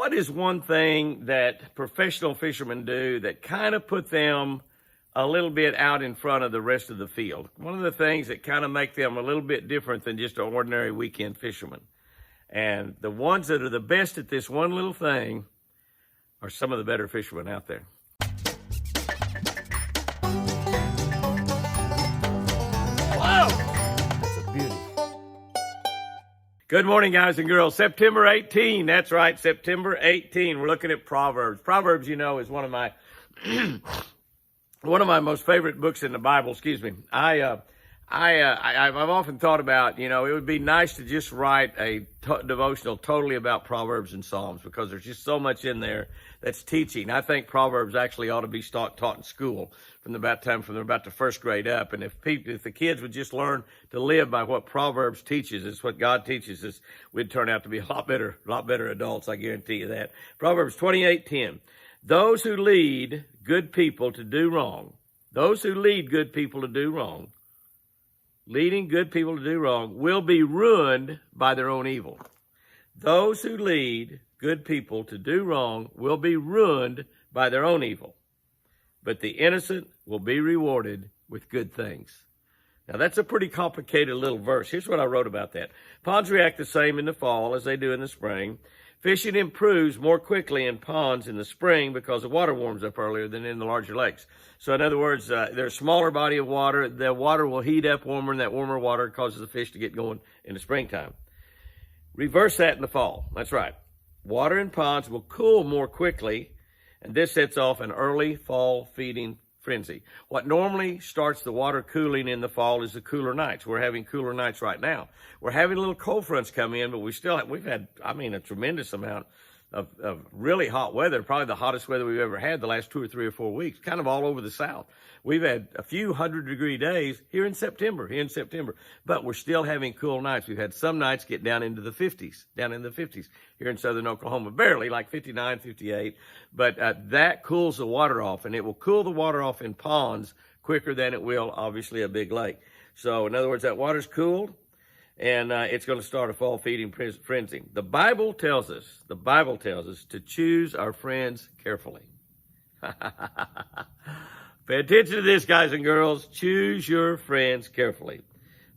what is one thing that professional fishermen do that kind of put them a little bit out in front of the rest of the field? One of the things that kind of make them a little bit different than just an ordinary weekend fisherman. And the ones that are the best at this one little thing are some of the better fishermen out there. Whoa! That's a beauty. Good morning, guys and girls. September 18. That's right, September 18. We're looking at Proverbs. Proverbs, you know, is one of my most favorite books in the Bible. Excuse me. I've often thought about, you know, it would be nice to just write a devotional totally about Proverbs and Psalms, because there's just so much in there that's teaching. I think Proverbs actually ought to be taught in school from about the first grade up. And if the kids would just learn to live by what Proverbs teaches us, what God teaches us, we'd turn out to be a lot better adults. I guarantee you that. Proverbs 28:10. Those who lead good people to do wrong, leading good people to do wrong, will be ruined by their own evil. Those who lead good people to do wrong will be ruined by their own evil, but the innocent will be rewarded with good things. Now, that's a pretty complicated little verse. Here's what I wrote about that. Ponds react the same in the fall as they do in the spring. Fishing improves more quickly in ponds in the spring because the water warms up earlier than in the larger lakes. So in other words, there's a smaller body of water. The water will heat up warmer, and that warmer water causes the fish to get going in the springtime. Reverse that in the fall. That's right. Water in ponds will cool more quickly, and this sets off an early fall feeding frenzy. What normally starts the water cooling in the fall is the cooler nights. We're having cooler nights right now. We're having little cold fronts come in, but we've had a tremendous amount of really hot weather, probably the hottest weather we've ever had the last 2 or 3 or 4 weeks, kind of all over the South. We've had a few 100-degree days here in September, but we're still having cool nights. We've had some nights get down in the 50s here in southern Oklahoma, barely, like 59, 58, but that cools the water off, and it will cool the water off in ponds quicker than it will, obviously, a big lake. So, in other words, that water's cooled, and it's going to start a fall feeding frenzy. The Bible tells us to choose our friends carefully. Pay attention to this, guys and girls. Choose your friends carefully.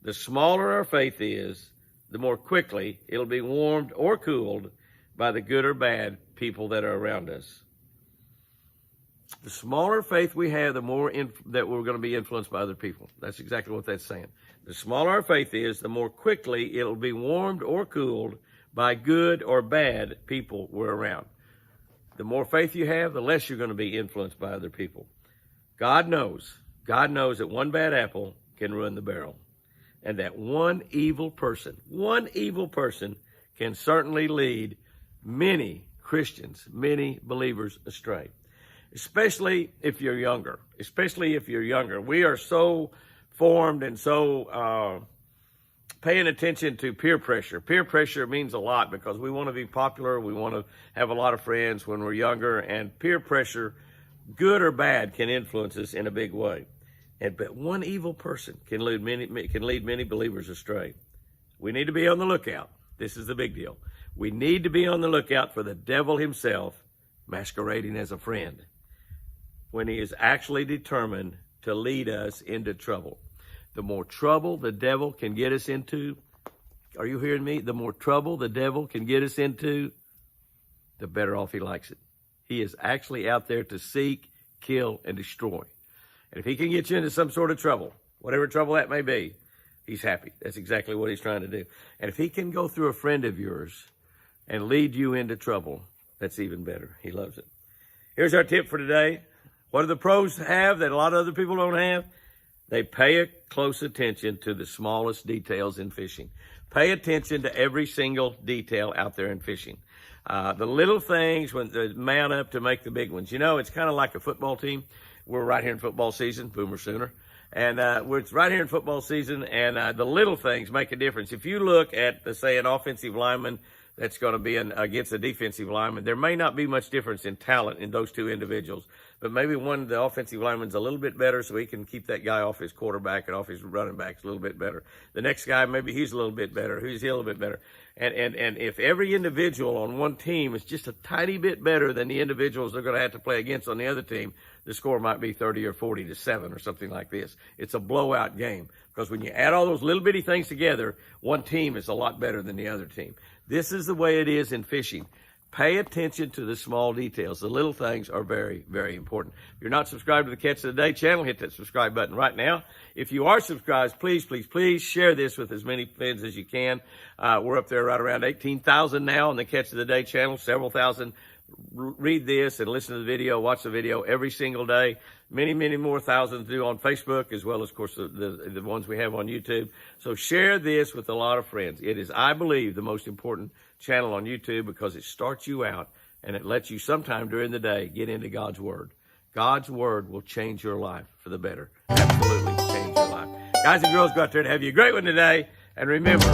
The smaller our faith is, the more quickly it'll be warmed or cooled by the good or bad people that are around us. The smaller faith we have, the more that we're going to be influenced by other people. That's exactly what that's saying. The smaller our faith is, the more quickly it'll be warmed or cooled by good or bad people we're around. The more faith you have, the less you're going to be influenced by other people. God knows that one bad apple can ruin the barrel. And that one evil person can certainly lead many Christians, many believers astray. Especially if you're younger. We are so formed and so paying attention to peer pressure. Peer pressure means a lot because we want to be popular. We want to have a lot of friends when we're younger. And peer pressure, good or bad, can influence us in a big way. But one evil person can lead many believers astray. We need to be on the lookout. This is the big deal. We need to be on the lookout for the devil himself masquerading as a friend when he is actually determined to lead us into trouble. The more trouble the devil can get us into, are you hearing me? The more trouble the devil can get us into, the better off he likes it. He is actually out there to seek, kill, and destroy. And if he can get you into some sort of trouble, whatever trouble that may be, he's happy. That's exactly what he's trying to do. And if he can go through a friend of yours and lead you into trouble, that's even better. He loves it. Here's our tip for today. What do the pros have that a lot of other people don't have? They pay close attention to the smallest details in fishing. Pay attention to every single detail out there in fishing. The little things when they mount up to make the big ones. You know, it's kind of like a football team. We're right here in football season, Boomer Sooner. And we're right here in football season, and the little things make a difference. If you look at, say, an offensive lineman that's going to be against a defensive lineman, there may not be much difference in talent in those two individuals. But maybe one of the offensive linemen's a little bit better, so he can keep that guy off his quarterback and off his running backs a little bit better. The next guy, maybe he's a little bit better. He's a little bit better. And if every individual on one team is just a tiny bit better than the individuals they're going to have to play against on the other team, the score might be 30 or 40 to 7 or something like this. It's a blowout game because when you add all those little bitty things together, one team is a lot better than the other team. This is the way it is in fishing. Pay attention to the small details. The little things are very, very important. If you're not subscribed to the Catch of the Day channel, hit that subscribe button right now. If you are subscribed, please, please, please share this with as many friends as you can. We're up there right around 18,000 now on the Catch of the Day channel. Several thousand read this and listen to the video, watch the video every single day. Many, many more thousands do on Facebook, as well as, of course, the ones we have on YouTube. So share this with a lot of friends. It is, I believe, the most important channel on YouTube because it starts you out and it lets you sometime during the day get into God's Word. God's Word will change your life for the better. Absolutely change your life. Guys and girls, go out there and have you a great one today. And remember,